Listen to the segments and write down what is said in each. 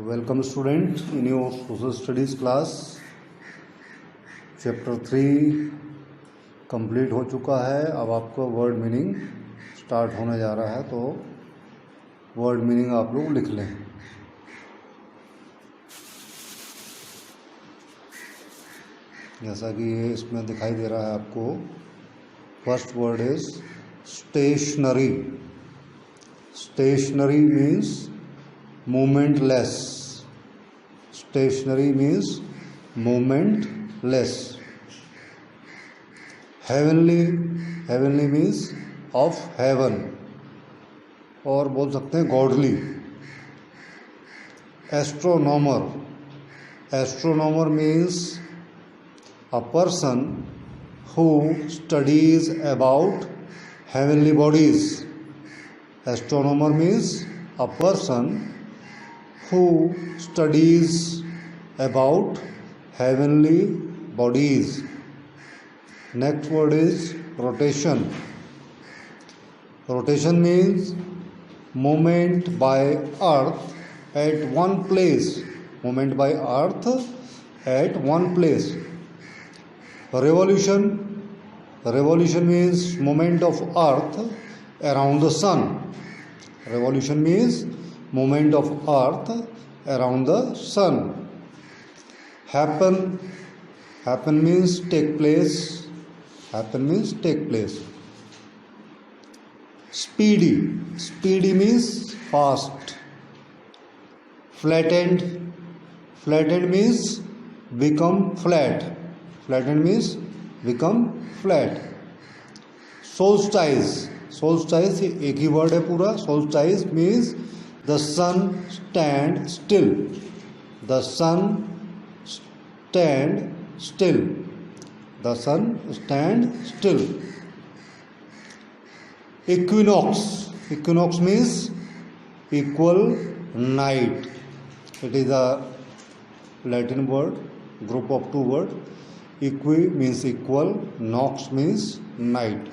Welcome student in your social studies class. Chapter 3 complete हो चुका है। अब आपका वर्ड मीनिंग स्टार्ट होने जा रहा है, तो वर्ड मीनिंग आप लोग लिख लें। जैसा कि ये इसमें दिखाई दे रहा है आपको। First word is stationary. Stationary means movementless. Stationary means movementless. Heavenly, heavenly means of heaven, और बोल सकते हैं godly. Astronomer. Astronomer means a person who studies about heavenly bodies. Astronomer means a person who studies about heavenly bodies. Next word is rotation. Rotation means movement by earth at one place. Movement by earth at one place. Revolution. Revolution means movement of earth around the sun. Revolution means movement of earth around the sun. Happen. Happen means take place. Happen means take place. Speedy. Speedy means fast. Flattened. Flattened means become flat. Flattened means become flat. Solstice. Solstice एक ही word है पूरा. Solstice means the sun stand still. The sun stand still. The sun stand still. Equinox. Equinox means equal night. It is a Latin word, group of two words. Equi means equal, nox means night.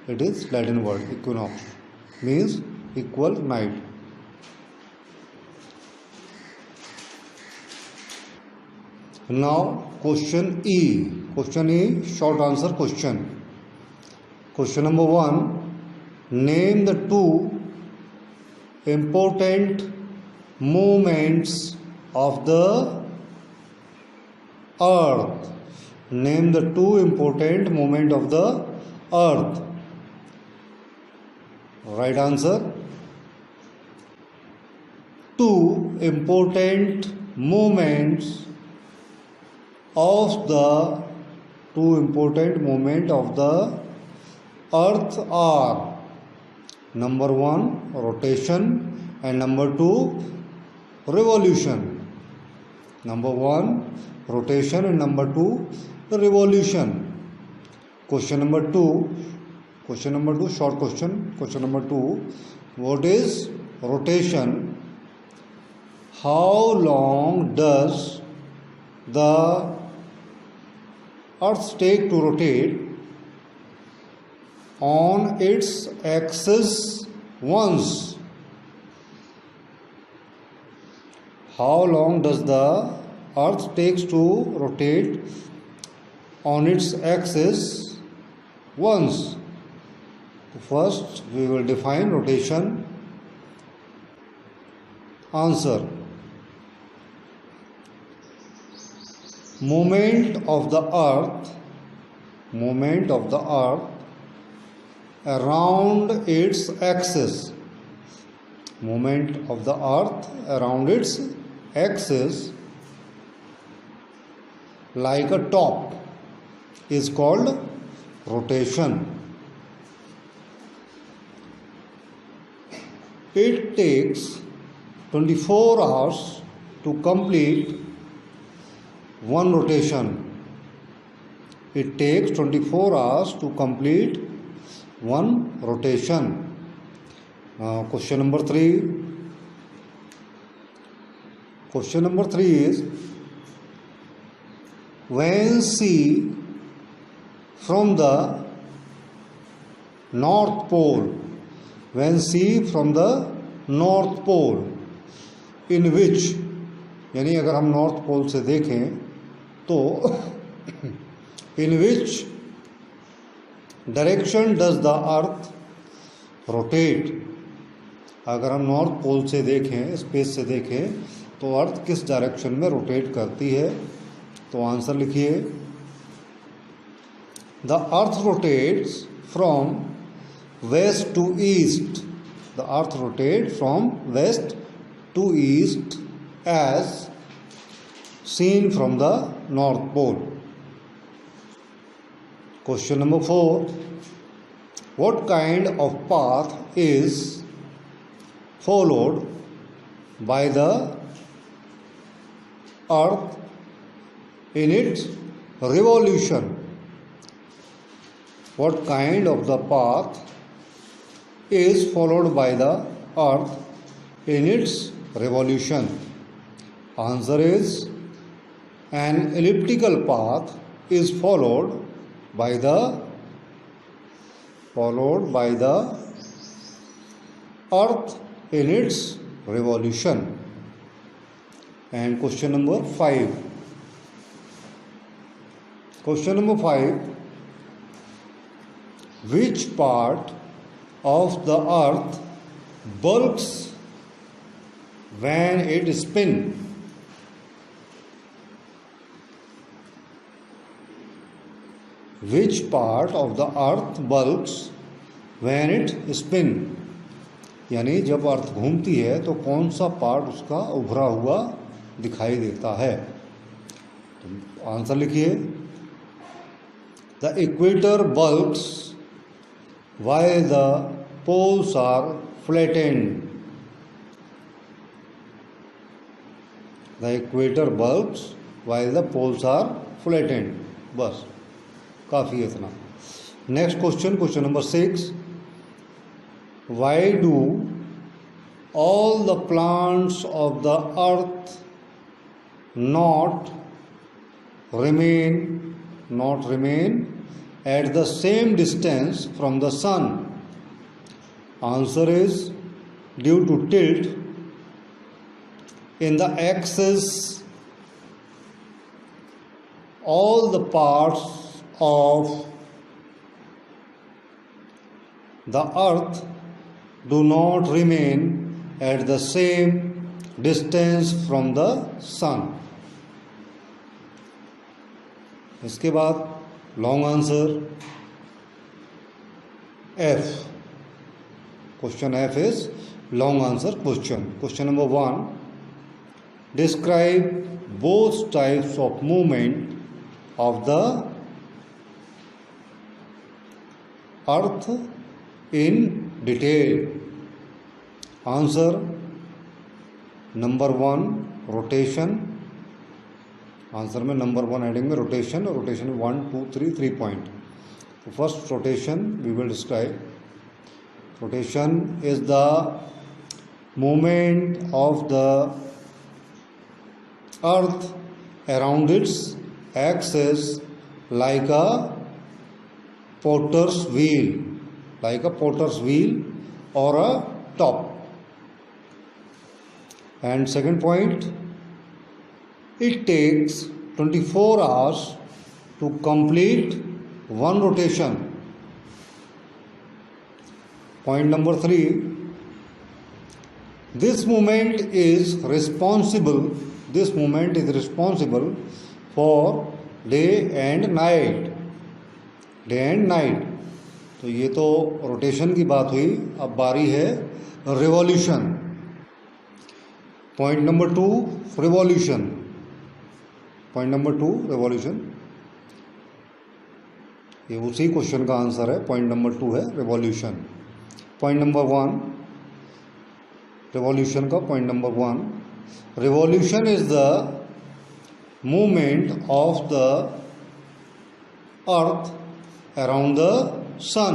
It is Latin word. Equinox means equal night. Now question E. Question E, short answer question. Question number 1. Name the two important movements of the earth. Name the two important movements of the earth. Right answer. Two important movements of the earth are number 1 rotation and number 2 revolution. Number 1 rotation and number 2 revolution. Question number 2 short question. Question number 2, what is rotation? How long does the earth take to rotate on its axis once? How long does the earth takes to rotate on its axis once? First we will define rotation. Answer. Movement of the earth around its axis. Movement of the earth around its axis, like a top, is called rotation. It takes 24 hours to complete one rotation. It takes 24 hours to complete one rotation. Question number 3. Question number 3 is, when see from the North Pole, when see from the North Pole, इन विच, यानी अगर हम north pole से देखें तो in which direction does the earth rotate, अगर हम north pole से देखें, स्पेस से देखें तो अर्थ किस डायरेक्शन में रोटेट करती है। तो आंसर लिखिए, the earth rotates from west to east, the earth rotate from west to east as seen from the North Pole. Question number 4, what kind of path is followed by the earth in its revolution? What kind of the path is followed by the earth in its revolution? Answer is, an elliptical path is followed by the earth in its revolution. And question number 5. Question number 5. Which part of the earth bulks when it spins? Which part of the earth bulks when it spins? यानी जब अर्थ घूमती है तो कौन सा part उसका उभरा हुआ दिखाई देता है। तो आंसर लिखिए, the equator bulges while the poles are flattened. The equator bulks while the poles are flattened. बस काफ़ी है इतना। Next question, question number 6, why do all the plants of the earth not remain at the same distance from the sun? Answer is, due to tilt in the axis, all the parts of the earth do not remain at the same distance from the sun. इसके बाद long answer F. Question F is long answer question. Question number 1, describe both types of movement of the earth in detail. Answer number 1, rotation. Answer में number 1 heading में rotation, rotation 1 2 3 3 point. First rotation we will describe. Rotation is the movement of the earth around its axis like a potter's wheel or a top. And second point, it takes 24 hours to complete one rotation. Point number 3, this movement is responsible for day and night. तो ये तो rotation की बात हुई. अब बारी है revolution. Point number 2, revolution. ये उसी क्वेश्चन का आंसर है. पॉइंट नंबर 2 है रिवॉल्यूशन. पॉइंट नंबर 1, रिवॉल्यूशन का point number 1, revolution is the movement of the earth around the sun.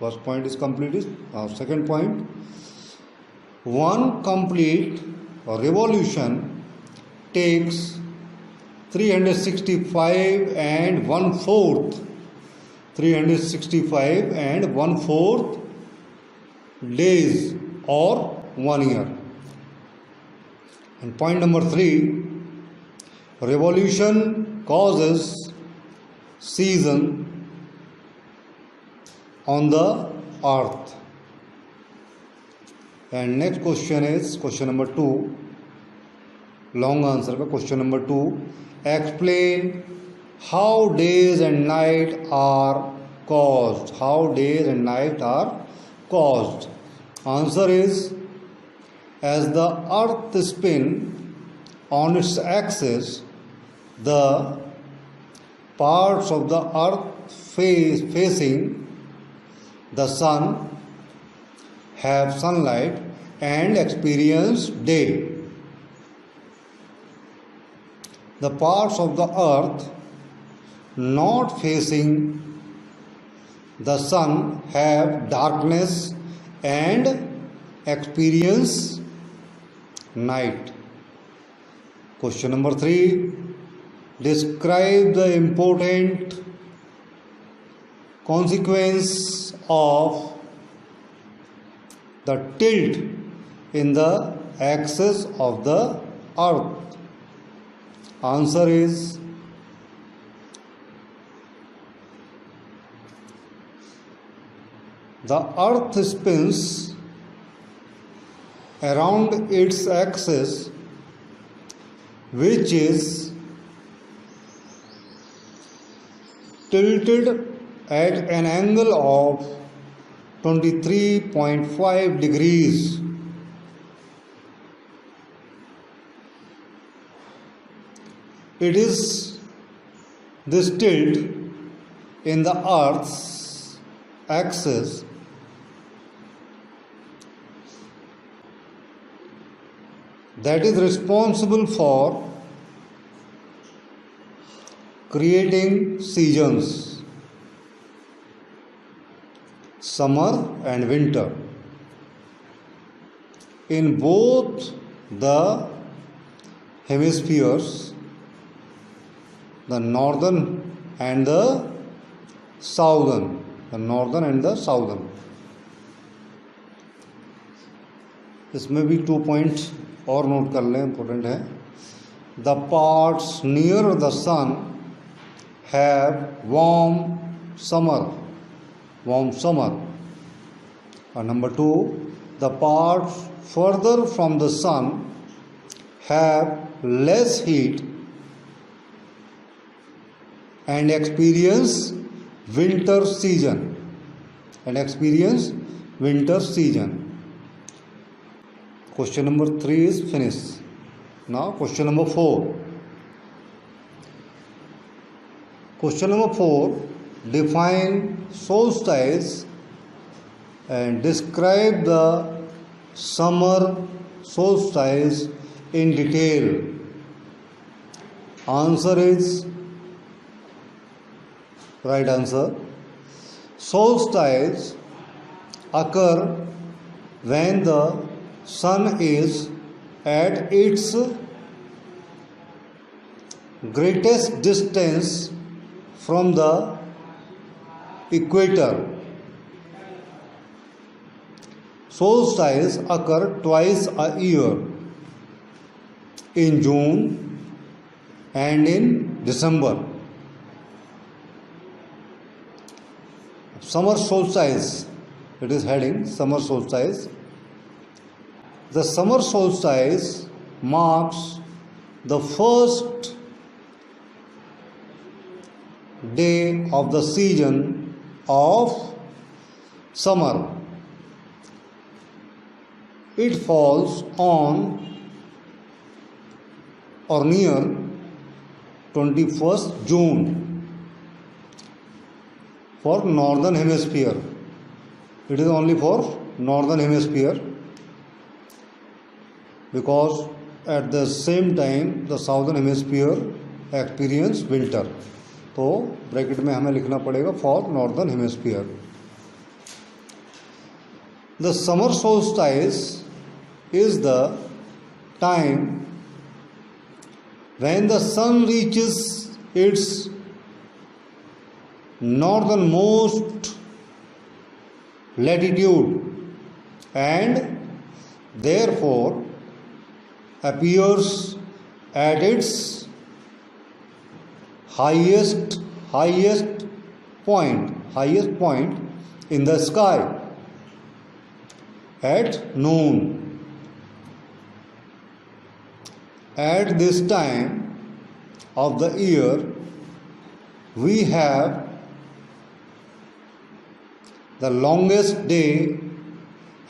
First point is complete. Second point, one complete revolution takes 365 and 1/4 days or 1 year. And point number 3, revolution causes season on the earth. And next question is question number 2, long answer का question number 2, explain how days and night are caused. How days and night are caused. Answer is, as the earth spins on its axis, the parts of the earth facing the sun have sunlight and experience day. The parts of the earth not facing the sun have darkness and experience night. Question number 3, describe the important consequence of the tilt in the axis of the earth. Answer is, the earth spins around its axis, which is tilted at an angle of 23.5 degrees. It is this tilt in the earth's axis that is responsible for creating seasons, summer and winter, in both the hemispheres, the northern and the southern. इसमें भी 2 points और note कर लें, important है. The parts near the sun have warm summer. And number 2, the parts further from the sun have less heat and experience winter season. Question number 3 is finished. Now question number 4. Question number 4, define solstice and describe the summer solstice in detail. Answer is, right answer, solstice occur when the sun is at its greatest distance from the equator. Solstice occur twice a year, in June and in December. Summer solstice, it is heading summer solstice. The summer solstice marks the first day of the season of summer. It falls on or near 21st June for northern hemisphere. It is only for northern hemisphere, because at the same time the southern hemisphere experience winter. तो bracket में हमें लिखना पड़ेगा for northern hemisphere. The summer solstice is the time when the sun reaches its northernmost latitude, and therefore appears at its highest point in the sky at noon. At this time of the year, we have the longest day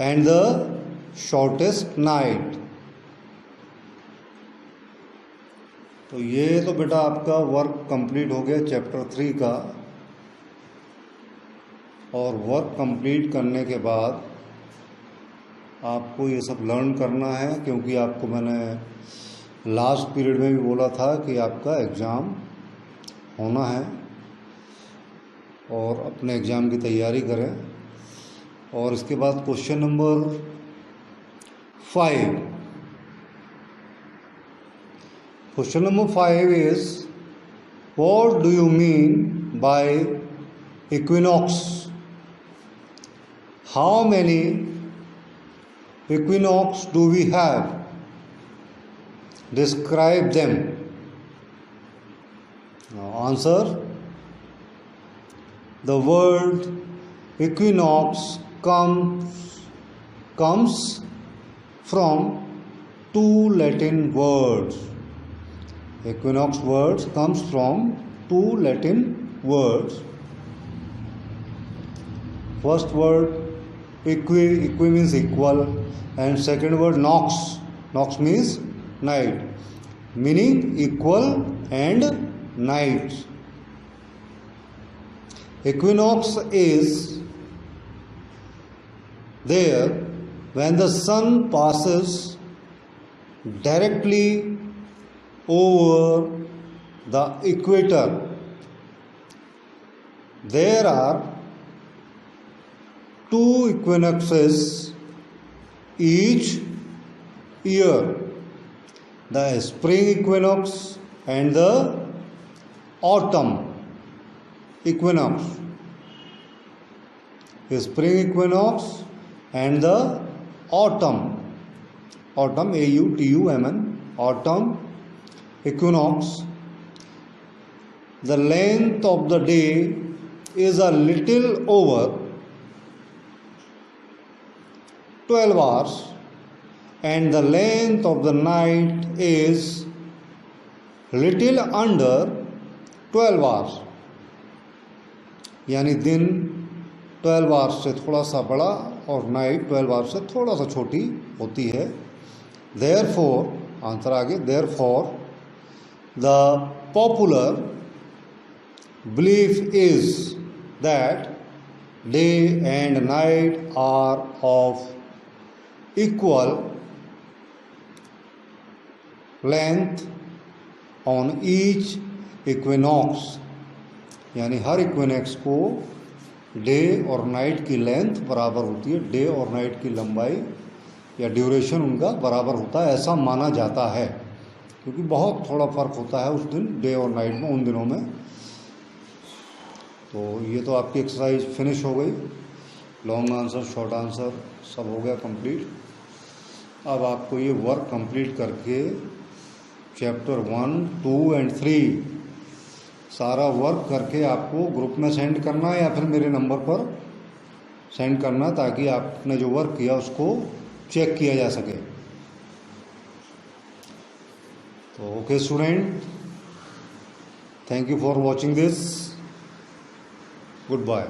and the shortest night. तो ये तो बेटा आपका work complete हो गया chapter 3 का। और work complete करने के बाद आपको ये सब लर्न करना है, क्योंकि आपको मैंने लास्ट पीरियड में भी बोला था कि आपका एग्ज़ाम होना है और अपने एग्ज़ाम की तैयारी करें। और इसके बाद question number 5। Question number 5 is, what do you mean by equinox? How many equinox do we have? Describe them. Now answer. The word equinox comes from two Latin words. Equinox words comes from two Latin words. First word equi means equal, and second word nox means night, meaning equal and night. Equinox is there when the sun passes directly over the equator. There are two equinoxes each year, the spring equinox and the autumn equinox. The spring equinox and the autumn AUTUMN, autumn equinox. The length of the day is a little over 12 hours and the length of the night is little under 12 hours. यानी दिन 12 hours से थोड़ा सा बड़ा और night 12 hours से थोड़ा सा छोटी होती है। Therefore, आंसर आगे, therefore the popular belief is that day and night are of equal length on each equinox. यानी हर इक्विनॉक्स को डे और नाइट की लेंथ बराबर होती है, डे और नाइट की लंबाई या ड्यूरेशन उनका बराबर होता है, ऐसा माना जाता है, क्योंकि बहुत थोड़ा फ़र्क होता है उस दिन डे और नाइट में, उन दिनों में। तो ये तो आपकी एक्सरसाइज फिनिश हो गई, लॉन्ग आंसर शॉर्ट आंसर सब हो गया कंप्लीट। अब आपको ये वर्क कंप्लीट करके चैप्टर 1, 2 एंड 3 सारा वर्क करके आपको ग्रुप में सेंड करना है या फिर मेरे नंबर पर सेंड करना, ताकि आपने जो वर्क किया उसको चेक किया जा सके। तो okay student, thank you for watching this, good bye.